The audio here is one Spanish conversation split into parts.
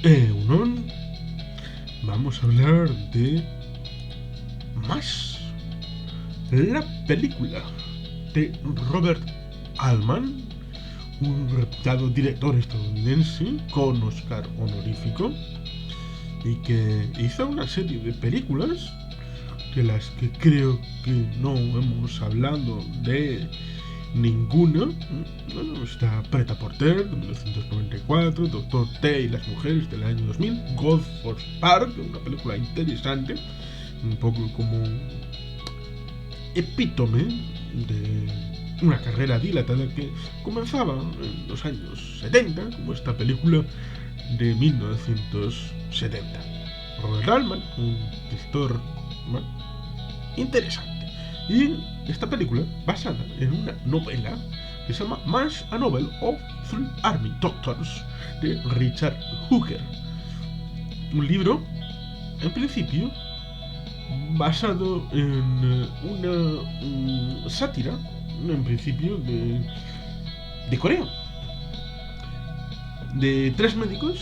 Unon, vamos a hablar de Más, la película de Robert Altman, un reputado director estadounidense con Oscar honorífico y que hizo una serie de películas de las que creo que no hemos hablado de ninguna. Bueno, está Preta Porter de 1994, Doctor T y las mujeres del año 2000, Gold Force Park, una película interesante, un poco como epítome de una carrera dilatada que comenzaba en los años 70, como esta película de 1970. Robert Altman, un director interesante. Y esta película, basada en una novela que se llama Mash, a Novel of Three Army Doctors, de Richard Hooker. Un libro, en principio, basado en una sátira, en principio, de Corea. De tres médicos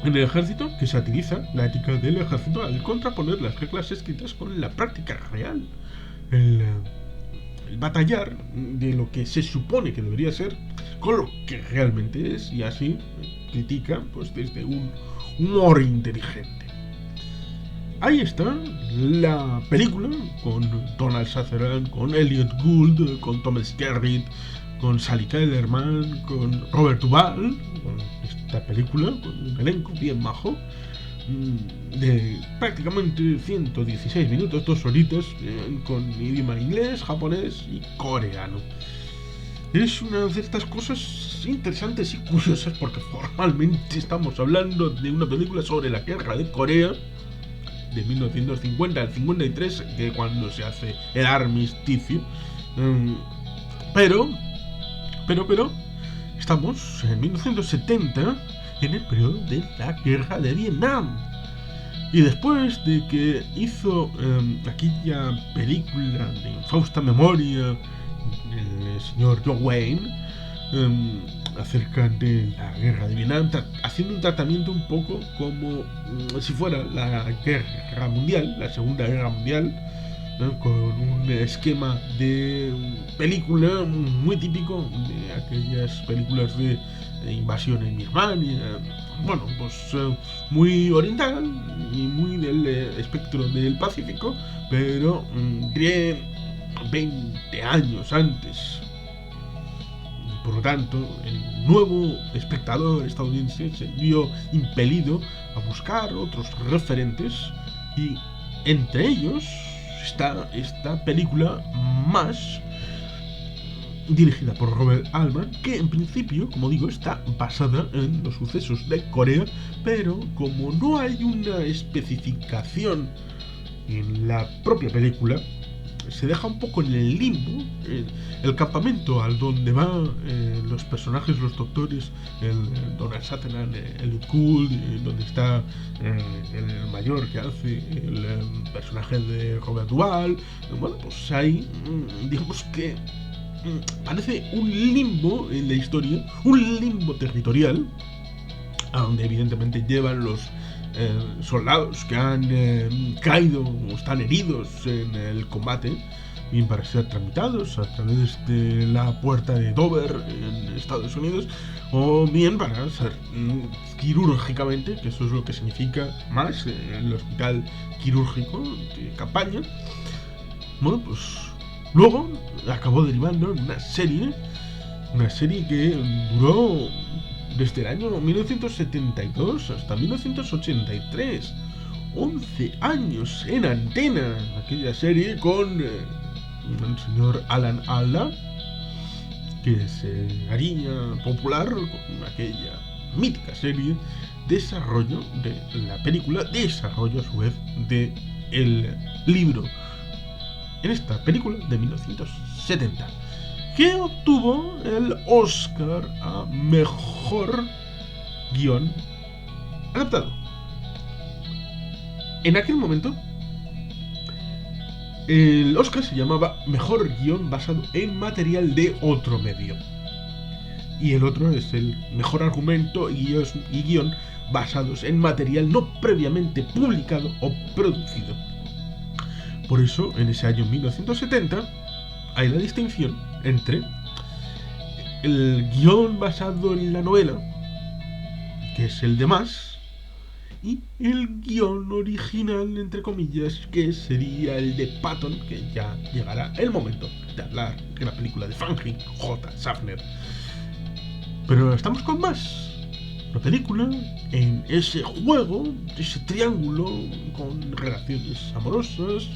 en el ejército que satiriza la ética del ejército al contraponer las reglas escritas con la práctica real. El batallar de lo que se supone que debería ser con lo que realmente es, y así critica pues desde un humor inteligente. Ahí está la película con Donald Sutherland, con Elliot Gould, con Tom Skerritt, con Sally Kellerman, con Robert Duvall, con esta película, con un elenco bien majo, de prácticamente 116 minutos, 2 horitas, con idioma inglés, japonés y coreano. Es una de estas cosas interesantes y curiosas porque formalmente estamos hablando de una película sobre la guerra de Corea de 1950 al 53, que cuando se hace el armisticio, pero estamos en 1970, en el periodo de la guerra de Vietnam. Y después de que hizo aquella película de infausta memoria el señor John Wayne acerca de la guerra de Vietnam, haciendo un tratamiento un poco como si fuera la guerra mundial, la segunda guerra mundial, con un esquema de película muy típico de aquellas películas de invasión en Birmania. Bueno, pues muy oriental y muy del espectro del Pacífico, pero 20 años antes. Por lo tanto, el nuevo espectador estadounidense se vio impelido a buscar otros referentes, y entre ellos está esta película Más, dirigida por Robert Altman, que en principio, como digo, está basada en los sucesos de Corea, pero como no hay una especificación en la propia película, se deja un poco en el limbo el campamento al donde van los personajes, los doctores, el Donald Sutherland, el Gould, donde está el mayor que hace el personaje de Robert Duvall. Bueno, pues ahí digamos que parece un limbo en la historia, un limbo territorial, a donde evidentemente llevan los soldados que han caído o están heridos en el combate, bien para ser tramitados a través de la puerta de Dover en Estados Unidos, o bien para ser quirúrgicamente, que eso es lo que significa Más, el hospital quirúrgico de campaña. Bueno, pues luego acabó derivando en una serie que duró desde el año 1972 hasta 1983. 11 años en antena, aquella serie con el señor Alan Alda, que se haría popular con aquella mítica serie, desarrollo de la película, desarrollo a su vez de el libro. En esta película de 1970, que obtuvo el Oscar a Mejor Guión Adaptado. En aquel momento, el Oscar se llamaba Mejor Guión basado en material de otro medio. y el otro es el mejor argumento y guión basados en material no previamente publicado o producido. Por eso, en ese año 1970, hay la distinción entre el guión basado en la novela, que es el de más, y el guión original, entre comillas, que sería el de Patton, que ya llegará el momento de hablar de la película de Franklin J. Schaffner. Pero estamos con más. La película, en ese juego, ese triángulo con relaciones amorosas,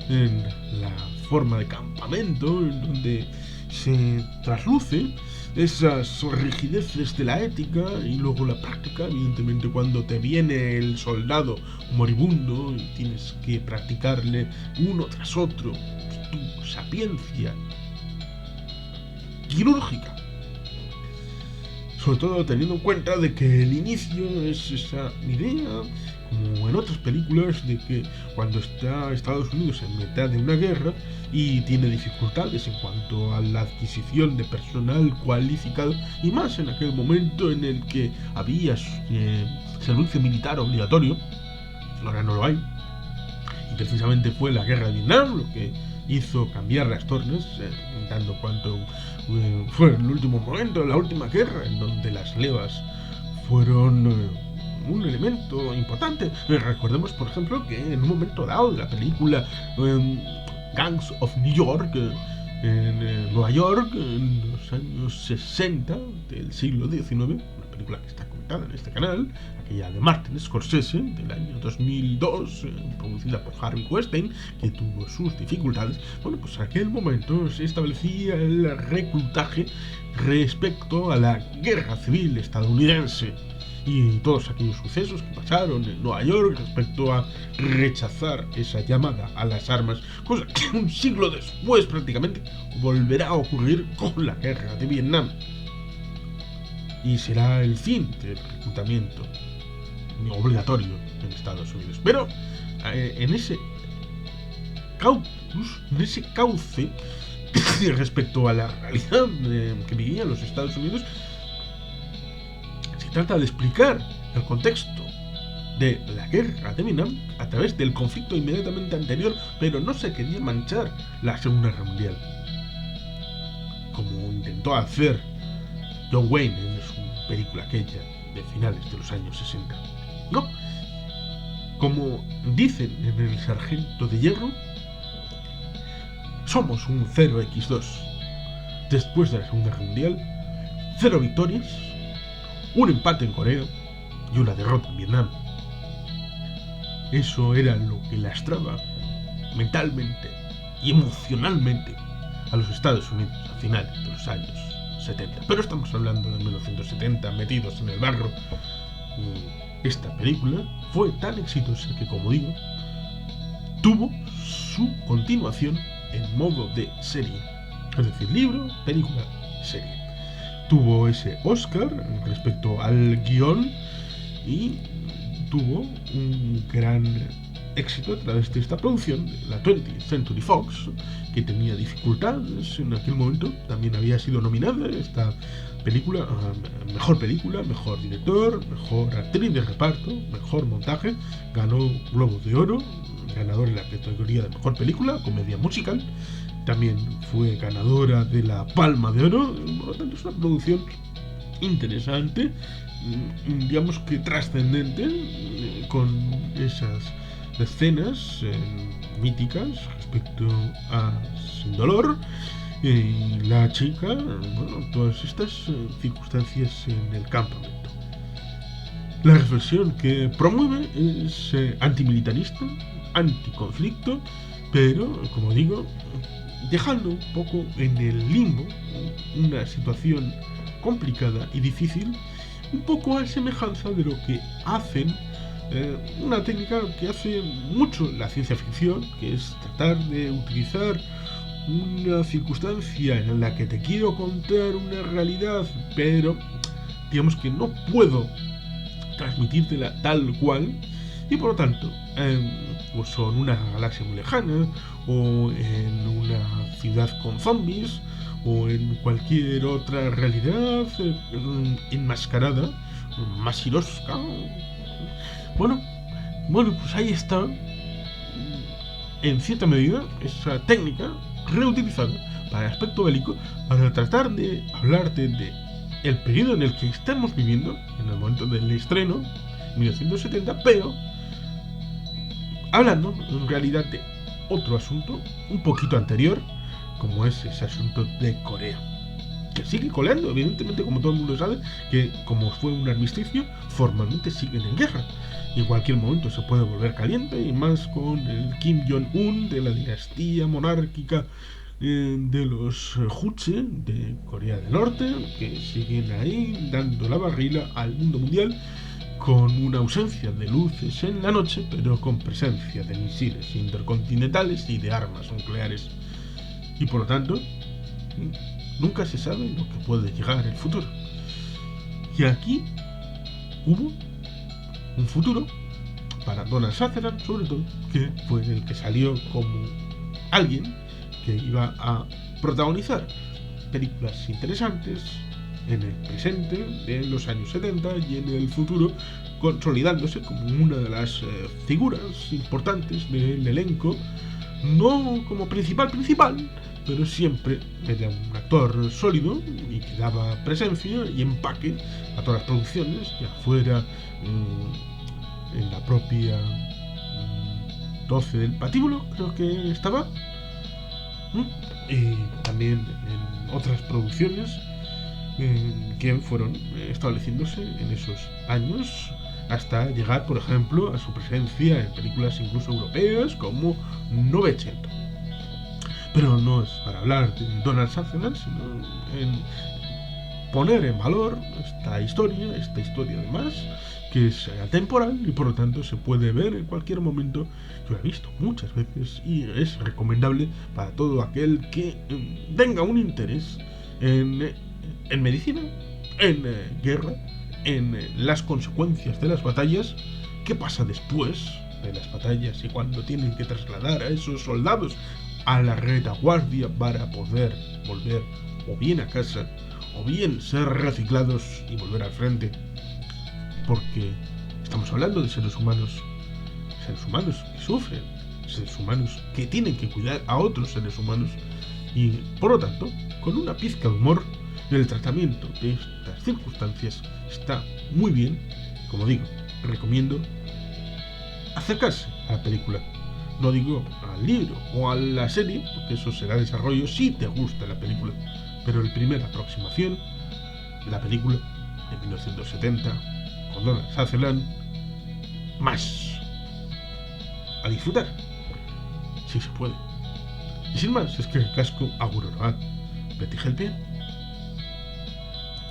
en la forma de campamento, en donde se trasluce esas rigideces de la ética y luego la práctica, evidentemente cuando te viene el soldado moribundo y tienes que practicarle uno tras otro tu sapiencia quirúrgica. Sobre todo teniendo en cuenta de que el inicio es esa idea, como en otras películas, de que cuando está Estados Unidos en mitad de una guerra y tiene dificultades en cuanto a la adquisición de personal cualificado, y más en aquel momento en el que había servicio militar obligatorio, ahora no lo hay, y precisamente fue la guerra de Vietnam lo que hizo cambiar las tornas, dando cuanto fue el último momento, la última guerra, en donde las levas fueron un elemento importante. Recordemos, por ejemplo, que en un momento dado de la película Gangs of New York, en Nueva York, en los años 60 del siglo XIX, una película que está comentada en este canal, aquella de Martin Scorsese del año 2002, producida por Harvey Weinstein, que tuvo sus dificultades. Bueno, pues en aquel momento se establecía el reclutaje respecto a la guerra civil estadounidense y todos aquellos sucesos que pasaron en Nueva York respecto a rechazar esa llamada a las armas, cosa que un siglo después prácticamente volverá a ocurrir con la guerra de Vietnam. Y será el fin del reclutamiento obligatorio en Estados Unidos. Pero en ese cauce respecto a la realidad que vivían los Estados Unidos, se trata de explicar el contexto de la guerra de Vietnam a través del conflicto inmediatamente anterior, pero no se quería manchar la Segunda Guerra Mundial, como intentó hacer John Wayne en su película aquella de finales de los años 60. No, como dicen en El Sargento de Hierro, somos un 0x2. Después de la Segunda Guerra Mundial, 0 victorias, un empate en Corea y una derrota en Vietnam. Eso era lo que lastraba mentalmente y emocionalmente a los Estados Unidos a finales de los años 70. Pero estamos hablando de 1970, metidos en el barro. Y esta película fue tan exitosa que, como digo, tuvo su continuación en modo de serie. Es decir, libro, película, serie. Tuvo ese Oscar respecto al guión y tuvo un gran éxito a través de esta producción de la 20th Century Fox, que tenía dificultades en aquel momento. También había sido nominada esta película a mejor director, mejor actriz de reparto, mejor montaje. Ganó Globo de Oro, ganador en la categoría de mejor película, comedia musical. También fue ganadora de la Palma de Oro. Por lo tanto, es una producción interesante, digamos que trascendente, con esas escenas míticas respecto a Sin Dolor y la chica, bueno, todas estas circunstancias en el campamento. La reflexión que promueve es antimilitarista, anticonflicto, pero, como digo, dejando un poco en el limbo una situación complicada y difícil, un poco a semejanza de lo que hacen una técnica que hace mucho la ciencia ficción, que es tratar de utilizar una circunstancia en la que te quiero contar una realidad, pero digamos que no puedo transmitírtela tal cual, y por lo tanto pues o en una galaxia muy lejana, o en una ciudad con zombies, o en cualquier otra realidad enmascarada, Masiroska. Bueno, pues ahí está, en cierta medida, esa técnica reutilizada para el aspecto bélico, para tratar de hablarte de el periodo en el que estamos viviendo, en el momento del estreno, 1970, pero hablando en realidad de otro asunto un poquito anterior, como es ese asunto de Corea, que sigue coleando, evidentemente, como todo el mundo sabe, que como fue un armisticio, formalmente siguen en guerra. Y en cualquier momento se puede volver caliente, y más con el Kim Jong-un de la dinastía monárquica de los Juche de Corea del Norte, que siguen ahí dando la barrila al mundo mundial, con una ausencia de luces en la noche, pero con presencia de misiles intercontinentales y de armas nucleares. Y por lo tanto, nunca se sabe lo que puede llegar el futuro. Y aquí hubo un futuro para Donald Sutherland, sobre todo, que fue el que salió como alguien que iba a protagonizar películas interesantes en el presente de los años 70 y en el futuro, consolidándose como una de las figuras importantes del elenco, no como principal, pero siempre era un actor sólido y que daba presencia y empaque a todas las producciones, ya fuera en la propia 12 del Patíbulo, creo que estaba, y también en otras producciones que fueron estableciéndose en esos años, hasta llegar, por ejemplo, a su presencia en películas incluso europeas como Novecento. Pero no es para hablar de Donald Sutherland, sino en poner en valor esta historia además, que es atemporal y por lo tanto se puede ver en cualquier momento. Yo la he visto muchas veces y es recomendable para todo aquel que tenga un interés en medicina, en guerra, en las consecuencias de las batallas, qué pasa después de las batallas y cuando tienen que trasladar a esos soldados a la retaguardia para poder volver o bien a casa o bien ser reciclados y volver al frente, porque estamos hablando de seres humanos que sufren, seres humanos que tienen que cuidar a otros seres humanos y por lo tanto con una pizca de humor en el tratamiento de estas circunstancias está muy bien. Como digo, recomiendo acercarse a la película. No digo al libro o a la serie, porque eso será desarrollo si te gusta la película. Pero la primera aproximación, la película de 1970, con Donald Sutherland, más a disfrutar, si se puede. Y sin más, es que el casco auguro. Betty Helpien.